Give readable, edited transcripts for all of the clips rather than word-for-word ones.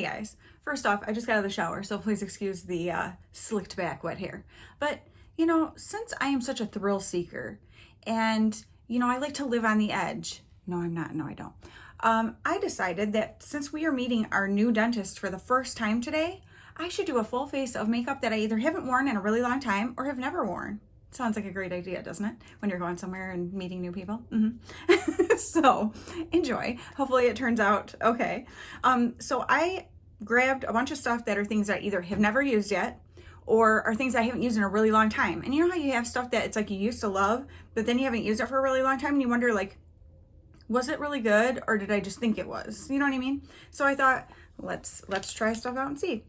guys, first off, I just got out of the shower, so please excuse the slicked back wet hair. But, you know, since I am such a thrill seeker and, you know, I like to live on the edge. No, I'm not. No, I don't. I decided that since we are meeting our new dentist for the first time today, I should do a full face of makeup that I either haven't worn in a really long time or have never worn. Sounds like a great idea, doesn't it? When you're going somewhere and meeting new people. So enjoy. Hopefully it turns out okay. So I grabbed a bunch of stuff that are things that I either have never used yet or are things I haven't used in a really long time. And you know how you have stuff that it's like you used to love, but then you haven't used it for a really long time and you wonder like, was it really good or did I just think it was? You know what I mean? So I thought, let's try stuff out and see.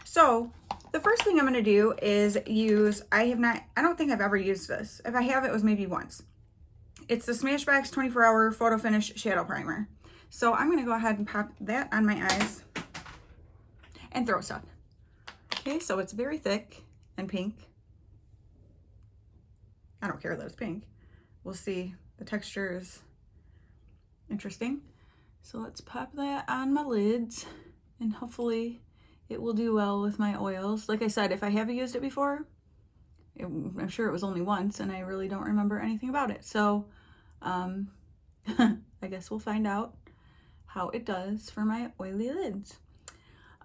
So the first thing I'm going to do is use, I don't think I've ever used this. If I have, it was maybe once. It's the Smashbox 24-hour photo finish shadow primer. So I'm going to go ahead and pop that on my eyes and throw stuff. Okay, so it's very thick and pink. I don't care that it's pink. We'll see. The texture is interesting. So let's pop that on my lids and hopefully it will do well with my oils. Like I said, if I haven't used it before, I'm sure it was only once and I really don't remember anything about it. So I guess we'll find out how it does for my oily lids.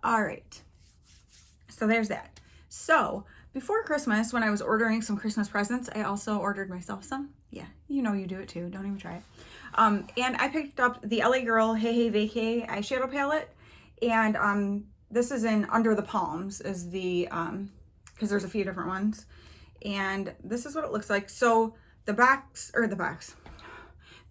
All right, so there's that. So before Christmas, when I was ordering some Christmas presents, I also ordered myself some. Yeah, you know you do it too. Don't even try it. And I picked up the LA Girl Hey Hey Vacay eyeshadow palette. And this is in Under the Palms is the, because there's a few different ones. And this is what it looks like. So the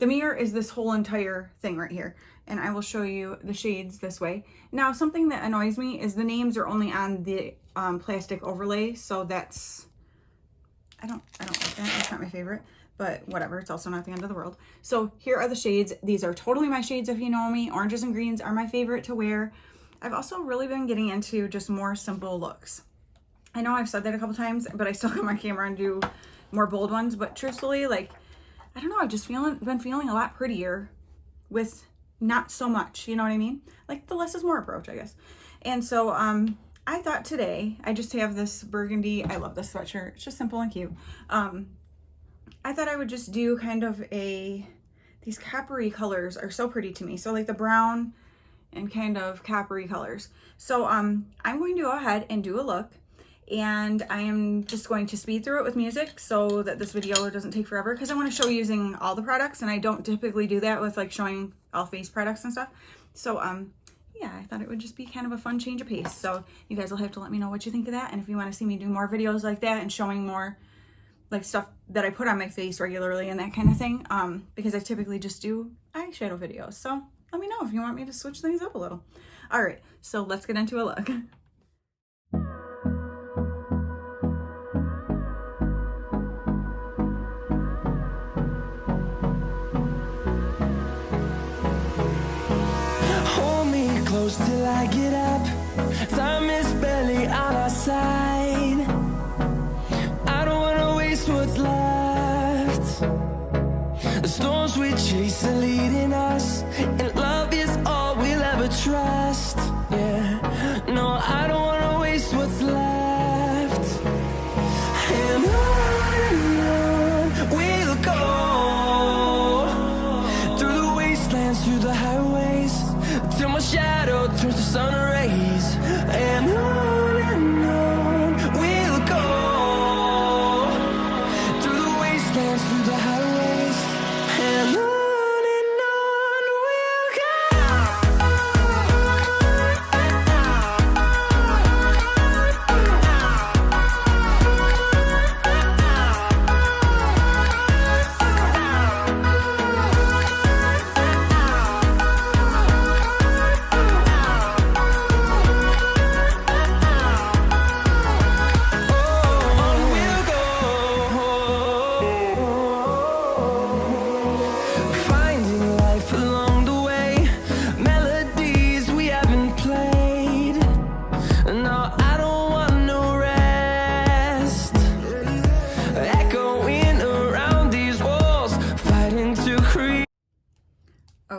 mirror is this whole entire thing right here. And I will show you the shades this way. Now, something that annoys me is the names are only on the plastic overlay. So that's, I don't like that. That's not my favorite, but whatever. It's also not the end of the world. So here are the shades. These are totally my shades if you know me. Oranges and greens are my favorite to wear. I've also really been getting into just more simple looks. I know I've said that a couple times, but I still got my camera and do more bold ones. But truthfully, like, I don't know, I've just been feeling a lot prettier with not so much, you know what I mean? Like the less is more approach, I guess. And so I thought today, I just have this burgundy, I love this sweatshirt, it's just simple and cute. I thought I would just do kind of these coppery colors are so pretty to me. So like the brown and kind of coppery colors. So I'm going to go ahead and do a look. And I am just going to speed through it with music so that this video doesn't take forever because I want to show using all the products and I don't typically do that with like showing all face products and stuff. So yeah, I thought it would just be kind of a fun change of pace. So you guys will have to let me know what you think of that. And if you want to see me do more videos like that and showing more like stuff that I put on my face regularly and that kind of thing, because I typically just do eyeshadow videos. So let me know if you want me to switch things up a little. All right, so let's get into a look. Till I get up, time is barely on our side. I don't wanna waste what's left. The storms we chase are leading us, and love is all we'll ever trust. Yeah, no, I don't wanna waste what's left. And on we'll go, through the wastelands, through the highways, till my shadow turns to sun rays. And on we'll go, through the wastelands, through the highways. And on we'll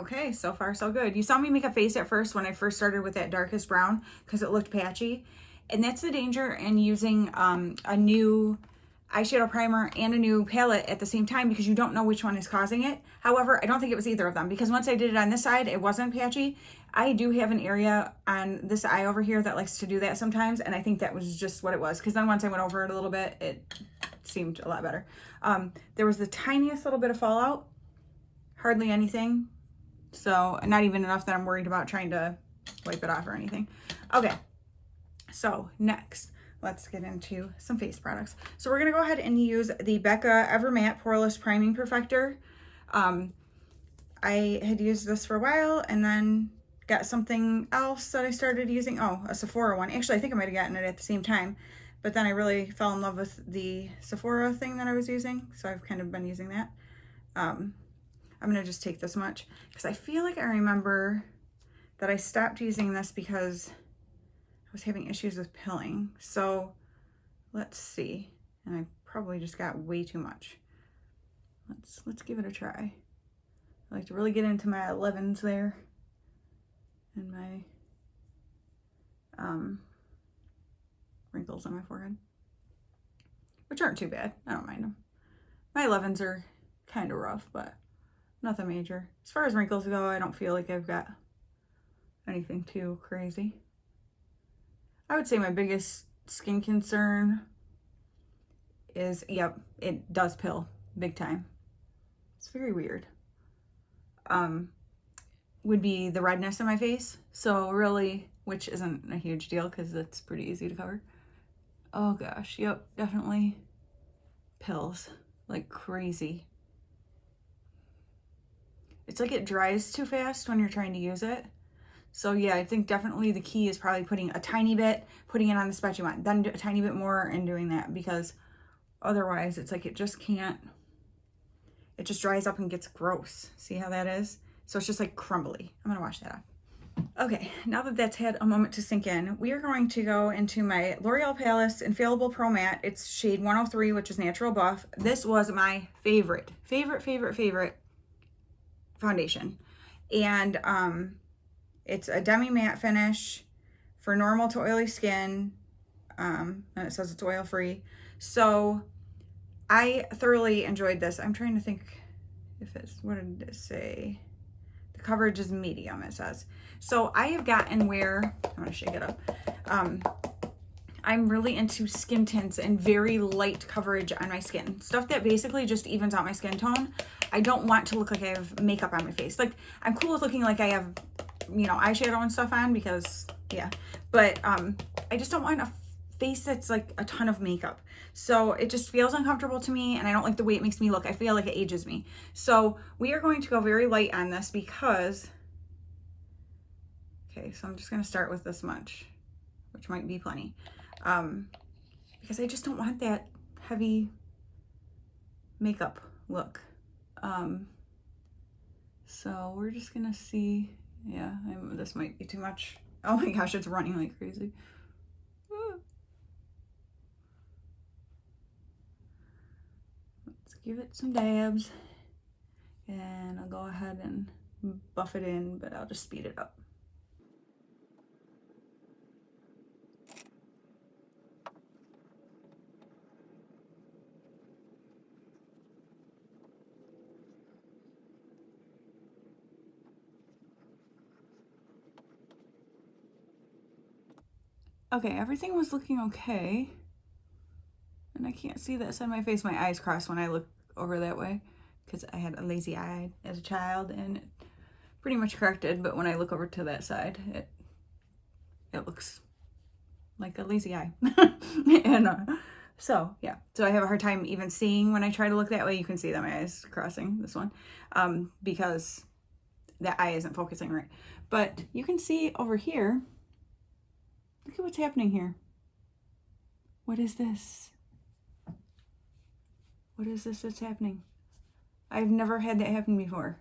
Okay, so far so good. You saw me make a face at first when I first started with that darkest brown because it looked patchy. And that's the danger in using a new eyeshadow primer and a new palette at the same time, because you don't know which one is causing it. However, I don't think it was either of them, because once I did it on this side, it wasn't patchy. I do have an area on this eye over here that likes to do that sometimes, and I think that was just what it was, because then once I went over it a little bit, it seemed a lot better. There was the tiniest little bit of fallout, hardly anything. So not even enough that I'm worried about trying to wipe it off or anything. Okay, so next, let's get into some face products. So we're gonna go ahead and use the Becca Evermatte Poreless Priming Perfector. I had used this for a while and then got something else that I started using. Oh, a Sephora one. Actually, I think I might have gotten it at the same time, but then I really fell in love with the Sephora thing that I was using. So I've kind of been using that. I'm gonna just take this much because I feel like I remember that I stopped using this because I was having issues with pilling. So let's see. And I probably just got way too much. Let's give it a try. I like to really get into my 11s there and my wrinkles on my forehead, which aren't too bad. I don't mind them. My 11s are kind of rough, but nothing major. As far as wrinkles go, I don't feel like I've got anything too crazy. I would say my biggest skin concern is, yep, it does pill big time. It's very weird. Would be the redness in my face. So really, which isn't a huge deal because it's pretty easy to cover. Oh gosh, yep, definitely pills like crazy. It's like it dries too fast when you're trying to use it. So yeah, I think definitely the key is probably putting a tiny bit, putting it on the spot you want, then a tiny bit more and doing that, because otherwise it's like it just can't, it just dries up and gets gross. See how that is? So it's just like crumbly. I'm gonna wash that off. Okay, now that that's had a moment to sink in, we are going to go into my L'Oreal Paris Infallible Pro Matte. It's shade 103, which is Natural Buff. This was my favorite foundation. And it's a demi matte finish for normal to oily skin. And it says it's oil free. So I thoroughly enjoyed this. I'm trying to think if it's, what did it say? The coverage is medium, it says. So I have gotten where, I'm gonna shake it up. I'm really into skin tints and very light coverage on my skin. Stuff that basically just evens out my skin tone. I don't want to look like I have makeup on my face. Like, I'm cool with looking like I have, you know, eyeshadow and stuff on because, yeah. But I just don't want a face that's like a ton of makeup. So it just feels uncomfortable to me, and I don't like the way it makes me look. I feel like it ages me. So we are going to go very light on this because, okay, so I'm just gonna start with this much, which might be plenty. Because I just don't want that heavy makeup look. So we're just gonna see. Yeah, this might be too much. Oh my gosh, it's running like crazy. Let's give it some dabs, and I'll go ahead and buff it in, but I'll just speed it up. Okay, everything was looking okay. And I can't see that side of my face. My eyes cross when I look over that way because I had a lazy eye as a child and it pretty much corrected. But when I look over to that side, it looks like a lazy eye. And so, yeah. So I have a hard time even seeing when I try to look that way. You can see that my eyes crossing, this one, because that eye isn't focusing right. But you can see over here. Look at what's happening here. What is this? What is this that's happening? I've never had that happen before.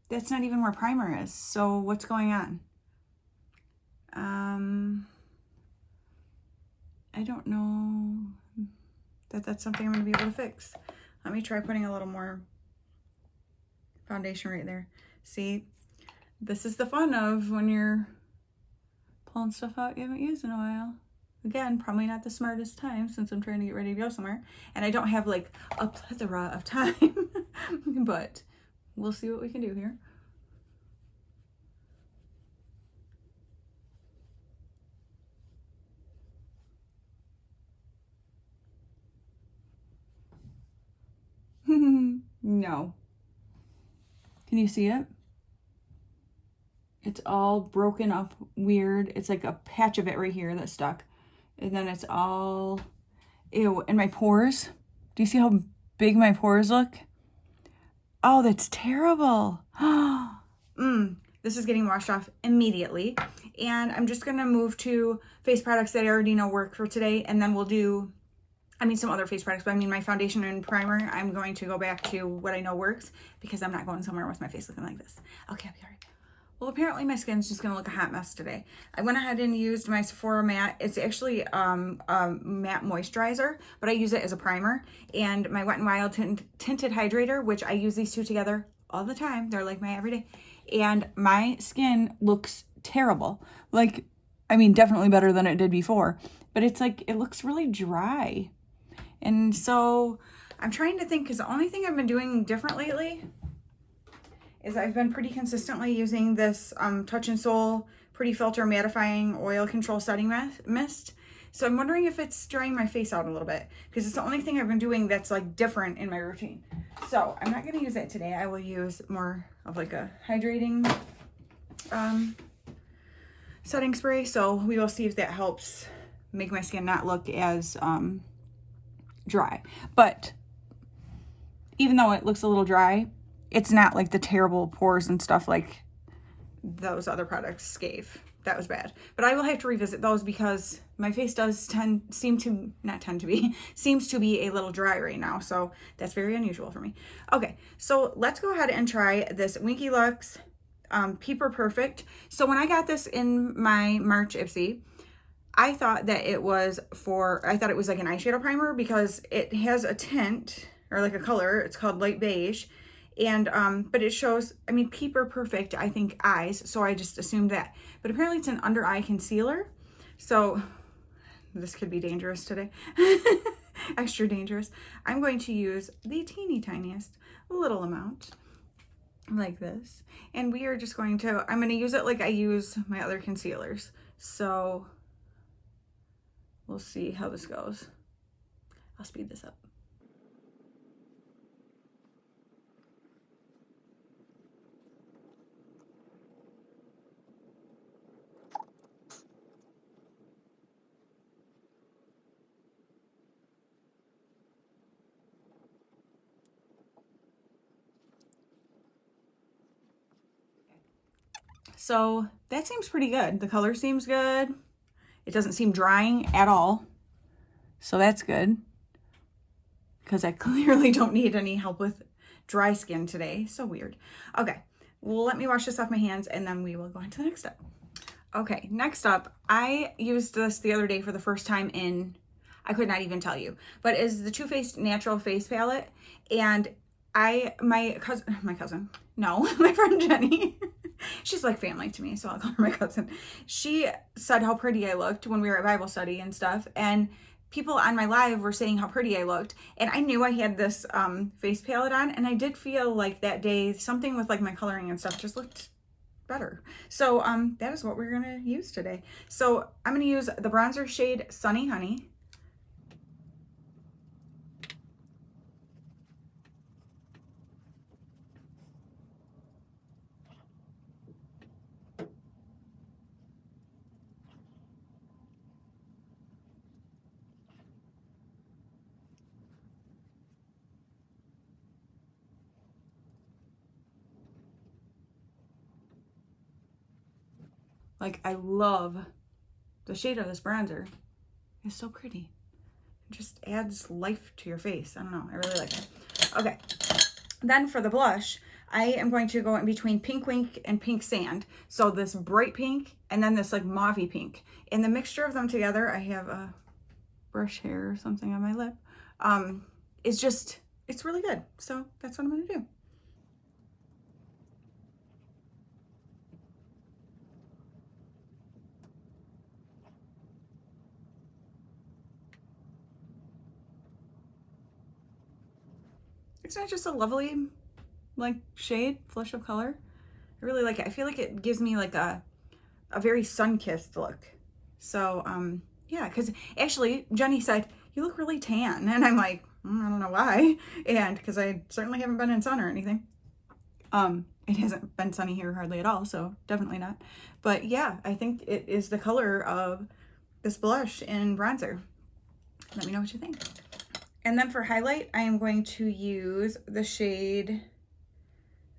That's not even where primer is. So what's going on? I don't know that that's something I'm going to be able to fix. Let me try putting a little more foundation right there. See, this is the fun of when you're pulling stuff out you haven't used in a while. Again, probably not the smartest time since I'm trying to get ready to go somewhere. And I don't have like a plethora of time, but we'll see what we can do here. No. Can you see it? It's all broken up weird. It's like a patch of it right here that's stuck. And then it's all, ew, and my pores. Do you see how big my pores look? Oh, that's terrible. This is getting washed off immediately. And I'm just gonna move to face products that I already know work for today. And then we'll do, some other face products, but my foundation and primer, I'm going to go back to what I know works because I'm not going somewhere with my face looking like this. Okay, I'll be all right. Well, apparently my skin's just gonna look a hot mess today. I went ahead and used my Sephora matte. It's actually a matte moisturizer, but I use it as a primer. And my Wet n Wild tinted hydrator, which I use these two together all the time. They're like my everyday. And my skin looks terrible. Like, definitely better than it did before. But it's like, it looks really dry. And so I'm trying to think, because the only thing I've been doing different lately is I've been pretty consistently using this Touch in Sol Pretty Filter Mattifying Oil Control Setting Mist. So I'm wondering if it's drying my face out a little bit, because it's the only thing I've been doing that's like different in my routine. So I'm not going to use it today. I will use more of like a hydrating setting spray. So we will see if that helps make my skin not look as dry. But even though it looks a little dry, it's not like the terrible pores and stuff like those other products gave. That was bad. But I will have to revisit those because my face does seems to be a little dry right now. So that's very unusual for me. Okay, so let's go ahead and try this Winky Lux Peeper Perfect. So when I got this in my March Ipsy, I thought that it was like an eyeshadow primer because it has a tint or like a color. It's called light beige. And, but it shows, Peeper Perfect, I think eyes. So I just assumed that, but apparently it's an under eye concealer. So this could be dangerous today. Extra dangerous. I'm going to use the teeny tiniest little amount like this. And we are just I'm going to use it like I use my other concealers. So we'll see how this goes. I'll speed this up. So that seems pretty good. The color seems good. It doesn't seem drying at all. So that's good, because I clearly don't need any help with dry skin today. So weird. Okay, well, let me wash this off my hands and then we will go on to the next step. Okay, next up, I used this the other day for the first time I could not even tell you, but is the Too Faced Natural Face Palette. And my friend Jenny, she's like family to me, so I'll call her my cousin. She said how pretty I looked when we were at Bible study and stuff. And people on my live were saying how pretty I looked. And I knew I had this face palette on. And I did feel like that day, something with like my coloring and stuff just looked better. So that is what we're going to use today. So I'm going to use the bronzer shade Sunny Honey. Like, I love the shade of this bronzer. It's so pretty. It just adds life to your face. I don't know. I really like it. Okay. Then for the blush, I am going to go in between Pink Wink and Pink Sand. So this bright pink and then this like mauvey pink. And the mixture of them together, I have a brush hair or something on my lip. It's really good. So that's what I'm going to do. Isn't it just a lovely, like, shade, flush of color? I really like it. I feel like it gives me like a very sun-kissed look. So, yeah, because actually Jenny said, you look really tan. And I'm like, I don't know why. And because I certainly haven't been in sun or anything. It hasn't been sunny here hardly at all, so definitely not. But yeah, I think it is the color of this blush and bronzer. Let me know what you think. And then for highlight, I am going to use the shade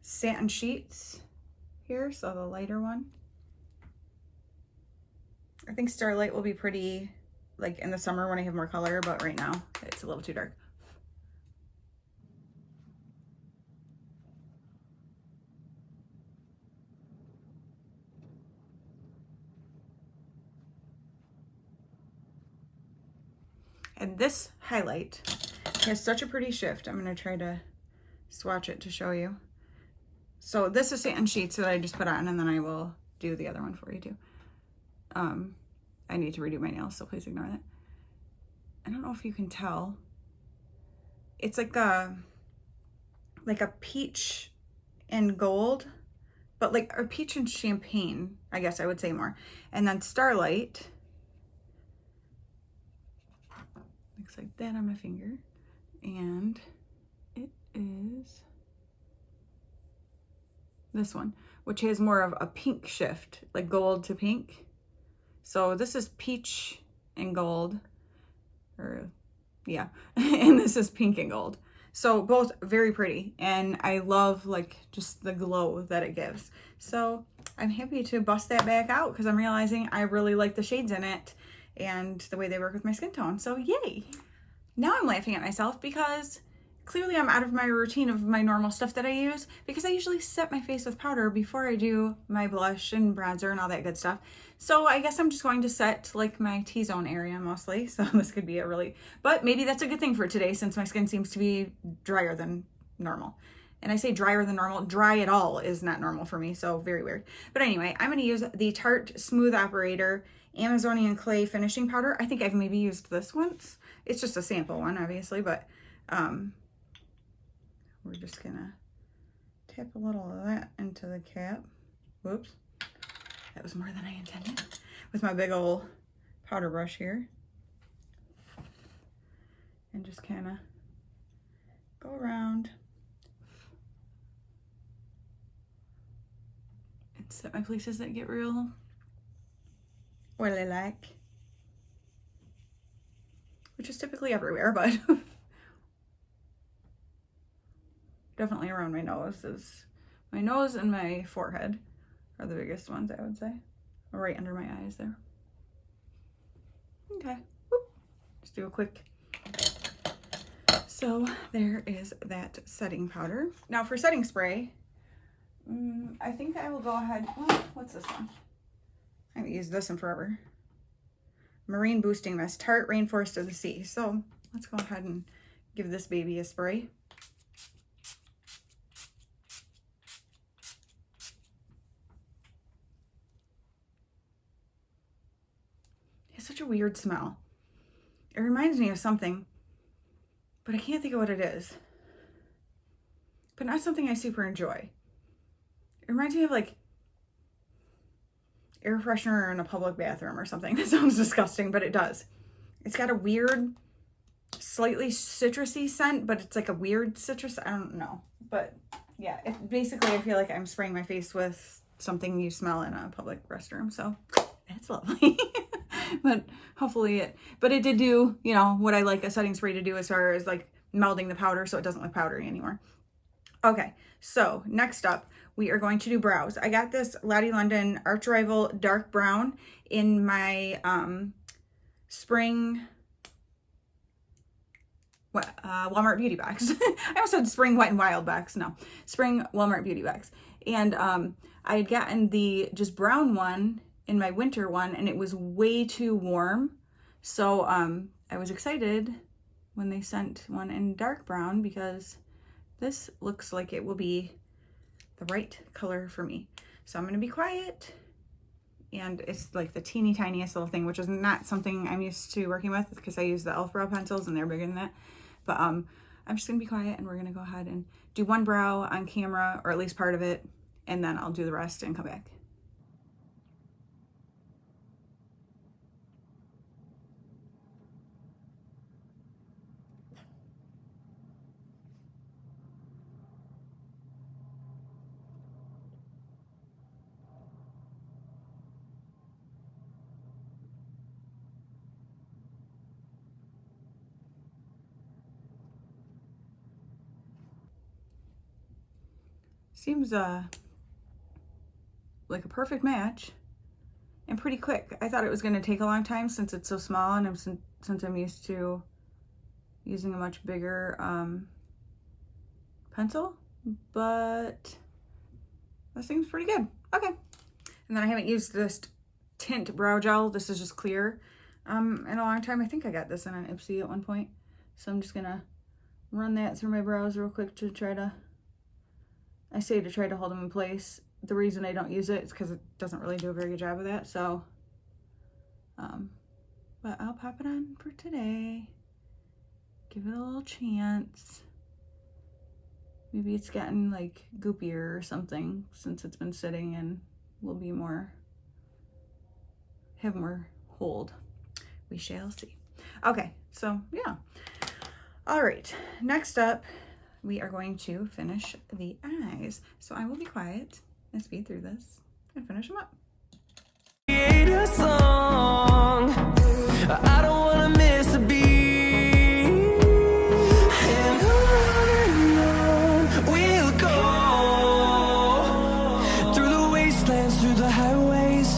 Satin Sheets here, so the lighter one. I think Starlight will be pretty like in the summer when I have more color, but right now it's a little too dark. And this highlight has such a pretty shift. I'm going to try to swatch it to show you. So this is Satin Sheets that I just put on, and then I will do the other one for you too. I need to redo my nails, so please ignore that. I don't know if you can tell. It's like a peach and gold, but like a peach and champagne, I guess I would say more. And then Starlight. Looks like that on my finger, and it is this one, which has more of a pink shift, like gold to pink. So this is peach and gold, or yeah, and this is pink and gold. So both very pretty, and I love like just the glow that it gives. So I'm happy to bust that back out because I'm realizing I really like the shades in it and the way they work with my skin tone. So yay. Now I'm laughing at myself because clearly I'm out of my routine of my normal stuff that I use, because I usually set my face with powder before I do my blush and bronzer and all that good stuff. So I guess I'm just going to set like my T-zone area mostly. So this could be a really, but maybe that's a good thing for today since my skin seems to be drier than normal. And I say drier than normal, dry at all is not normal for me, so very weird. But anyway, I'm going to use the Tarte Smooth Operator Amazonian Clay Finishing Powder. I think I've maybe used this once. It's just a sample one, obviously, but we're just going to tap a little of that into the cap. Whoops. That was more than I intended. With my big old powder brush here. And just kind of go around. Set my places that get real oily like, which is typically everywhere, but definitely around my nose. My nose and my forehead are the biggest ones, I would say, right under my eyes there. Okay, whoop. Just do a quick. So there is that setting powder. Now for setting spray, I think I will go ahead. Well, what's this one? I haven't used this in forever. Marine Boosting Mist, Tarte Rainforest of the Sea. So let's go ahead and give this baby a spray. It's such a weird smell. It reminds me of something, but I can't think of what it is. But not something I super enjoy. It reminds me of like air freshener in a public bathroom or something. That sounds disgusting, but it does. It's got a weird, slightly citrusy scent, but it's like a weird citrus. I don't know. But yeah, basically I feel like I'm spraying my face with something you smell in a public restroom. So that's lovely. But hopefully it did do, you know, what I like a setting spray to do as far as like melding the powder so it doesn't look powdery anymore. Okay, so next up, we are going to do brows. I got this Lottie London Arch Rival Dark Brown in my spring Walmart Beauty Box. I almost said spring Wet n Wild box. No, spring Walmart Beauty Box. And I had gotten the just brown one in my winter one, and it was way too warm. So I was excited when they sent one in dark brown because this looks like it will be the right color for me. So I'm gonna be quiet, and it's like the teeny tiniest little thing, which is not something I'm used to working with because I use the e.l.f. brow pencils and they're bigger than that. But I'm I'm just gonna be quiet and we're gonna go ahead and do one brow on camera, or at least part of it, and then I'll do the rest and come back. Seems like a perfect match and pretty quick. I thought it was going to take a long time since it's so small, and since I'm used to using a much bigger pencil, but that seems pretty good. Okay. And then I haven't used this tint brow gel. This is just clear in a long time. I think I got this in an Ipsy at one point. So I'm just gonna run that through my brows real quick to try to, I say to try to hold them in place. The reason I don't use it is because it doesn't really do a very good job of that. So, but I'll pop it on for today. Give it a little chance. Maybe it's gotten like goopier or something since it's been sitting, and will be more, have more hold. We shall see. Okay, so yeah. All right, next up, we are going to finish the eyes. So I will be quiet and speed through this and finish them up. Create a song. I don't wanna miss a beat. And on we'll go through the wastelands, through the highways,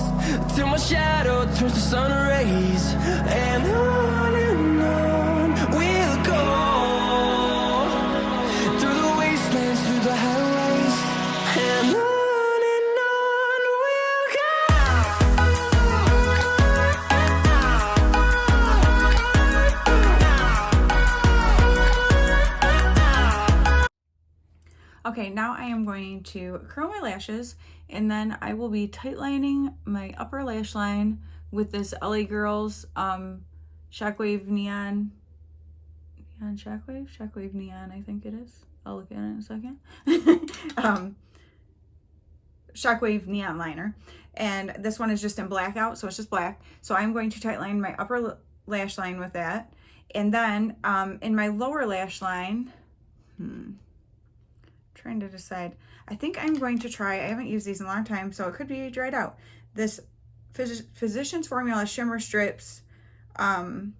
till my shadow turns to sun rays. And on we'll go through the wastelands, through the highways, and on. Okay, now I am going to curl my lashes, and then I will be tightlining my upper lash line with this LA Girls Shockwave Neon Shockwave Neon, I think it is. I'll look at it in a second. Shockwave Neon Liner. And this one is just in blackout, so it's just black. So I'm going to tightline my upper lash line with that. And then in my lower lash line, trying to decide. I think I'm going to try, I haven't used these in a long time, so it could be dried out. This Physicians Formula Shimmer Strips Custom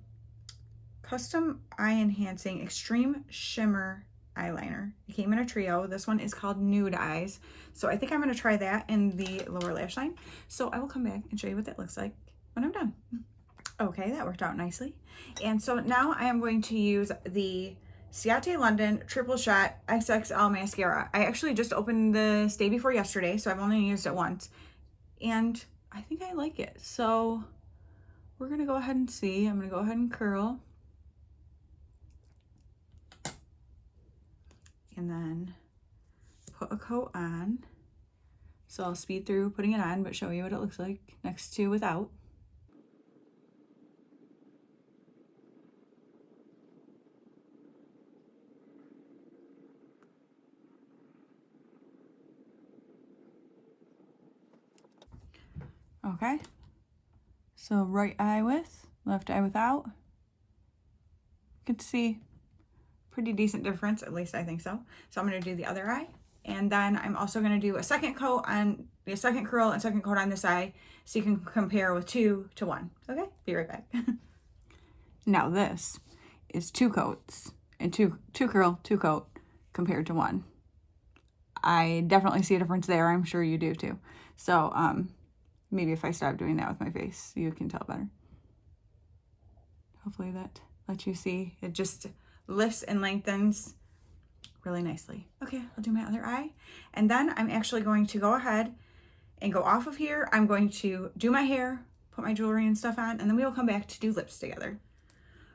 Eye Enhancing Extreme Shimmer Eyeliner. It came in a trio. This one is called Nude Eyes. So I think I'm going to try that in the lower lash line. So I will come back and show you what that looks like when I'm done. Okay, that worked out nicely. And so now I am going to use the Ciate London Triple Shot XXL Mascara. I actually just opened this day before yesterday, so I've only used it once. And I think I like it. So we're going to go ahead and see. I'm going to go ahead and curl. And then put a coat on. So I'll speed through putting it on, but show you what it looks like next to without. Okay, so right eye with, left eye without. You can see pretty decent difference, at least I think so. So I'm going to do the other eye, and then I'm also going to do a second coat on the second curl and second coat on this eye, so you can compare with 2 to 1. Okay, be right back. Now this is 2 coats and two curl, 2 coat compared to 1. I definitely see a difference there. I'm sure you do too. So maybe if I stop doing that with my face, you can tell better. Hopefully that lets you see. It just lifts and lengthens really nicely. Okay, I'll do my other eye. And then I'm actually going to go ahead and go off of here. I'm going to do my hair, put my jewelry and stuff on, and then we will come back to do lips together.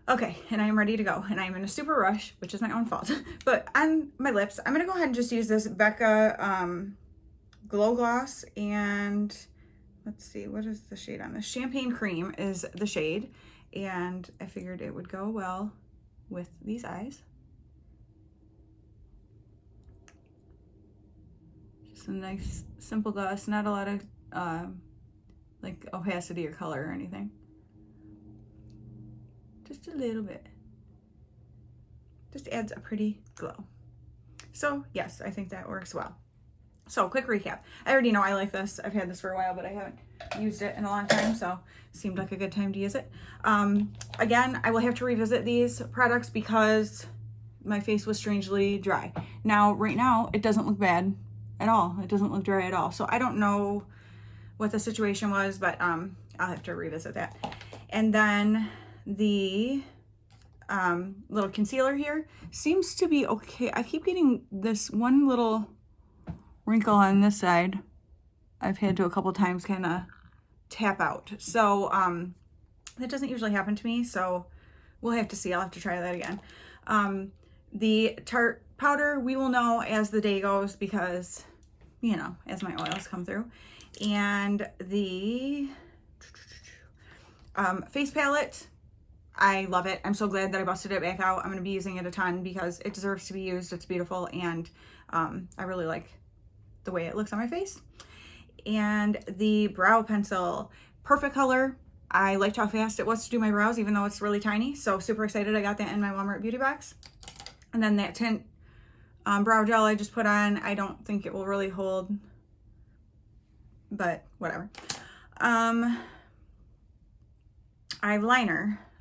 Okay, and I am ready to go. And I'm in a super rush, which is my own fault. But on my lips, I'm gonna go ahead and just use this Becca Glow Gloss, and let's see, what is the shade on this? Champagne Cream is the shade, and I figured it would go well with these eyes. Just a nice simple gloss, not a lot of like opacity or color or anything. Just a little bit. Just adds a pretty glow. So yes, I think that works well. So quick recap. I already know I like this. I've had this for a while, but I haven't used it in a long time, so it seemed like a good time to use it. Again, I will have to revisit these products because my face was strangely dry. Now, right now, it doesn't look bad at all. It doesn't look dry at all. So I don't know what the situation was, but I'll have to revisit that. And then the little concealer here seems to be okay. I keep getting this one little wrinkle on this side. I've had to a couple times kind of tap out. So that doesn't usually happen to me, so we'll have to see. I'll have to try that again. The Tarte powder, we will know as the day goes because, you know, as my oils come through. And the face palette, I love it. I'm so glad that I busted it back out. I'm going to be using it a ton because it deserves to be used. It's beautiful, and I really like the way it looks on my face. And the brow pencil, perfect color. I liked how fast it was to do my brows, even though it's really tiny. So super excited I got that in my Walmart beauty box. And then that tint brow gel I just put on, I don't think it will really hold, but whatever. Eyeliner.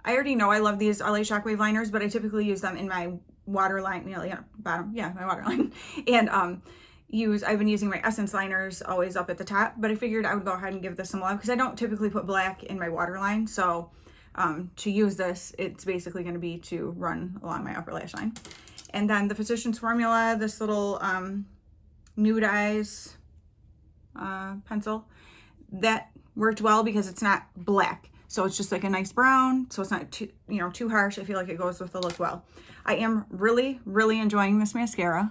I already know I love these LA Shockwave liners, but I typically use them in my waterline, bottom, my waterline. And I've been using my Essence liners always up at the top, but I figured I would go ahead and give this some love because I don't typically put black in my waterline. So to use this, it's basically going to be to run along my upper lash line. And then the Physicians Formula, this little Nude Eyes pencil, that worked well because it's not black. So it's just like a nice brown, so it's not too, too harsh. I feel like it goes with the look well. I am really, really enjoying this mascara.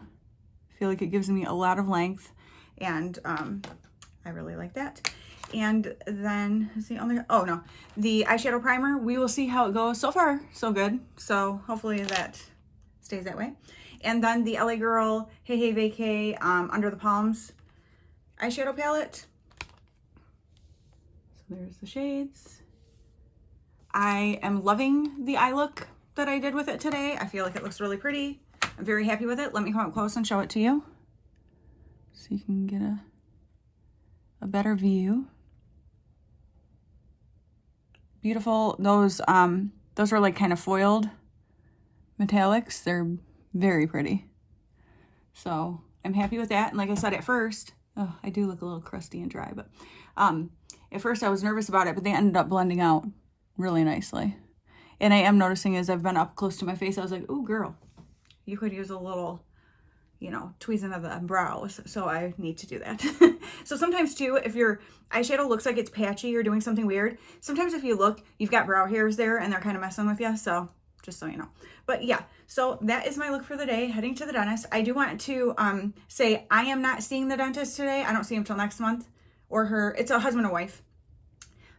I feel like it gives me a lot of length, and I really like that. And then the eyeshadow primer, we will see how it goes. So far, so good. So hopefully that stays that way. And then the LA Girl Hey Hey Vacay Under the Palms eyeshadow palette. So there's the shades. I am loving the eye look that I did with it today. I feel like it looks really pretty. I'm very happy with it. Let me come up close and show it to you so you can get a better view. Beautiful. Those are like kind of foiled metallics. They're very pretty. So I'm happy with that. And like I said at first, I do look a little crusty and dry, but at first I was nervous about it, but they ended up blending out really nicely. And I am noticing as I've been up close to my face, I was like, ooh, girl, you could use a little, tweezing of the brows. So I need to do that. So sometimes too, if your eyeshadow looks like it's patchy or doing something weird, sometimes if you look, you've got brow hairs there and they're kind of messing with you. So just so you know. But yeah, so that is my look for the day, heading to the dentist. I do want to say I am not seeing the dentist today. I don't see him till next month, or it's a husband and wife.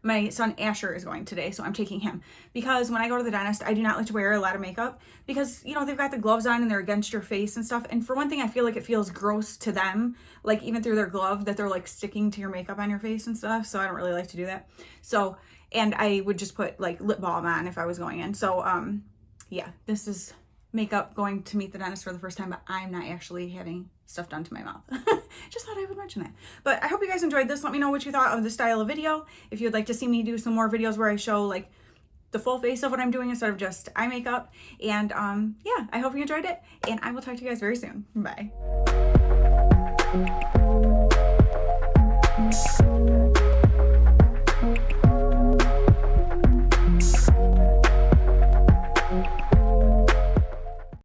My son Asher is going today, so I'm taking him. Because when I go to the dentist, I do not like to wear a lot of makeup because, they've got the gloves on and they're against your face and stuff. And for one thing, I feel like it feels gross to them, like even through their glove, that they're like sticking to your makeup on your face and stuff. So I don't really like to do that. So, and I would just put like lip balm on if I was going in. So, yeah, this is makeup going to meet the dentist for the first time, but I'm not actually having stuff done to my mouth. Just thought I would mention that. But I hope you guys enjoyed this. Let me know what you thought of the style of video. If you'd like to see me do some more videos where I show like the full face of what I'm doing instead of just eye makeup. And yeah, I hope you enjoyed it, and I will talk to you guys very soon. Bye.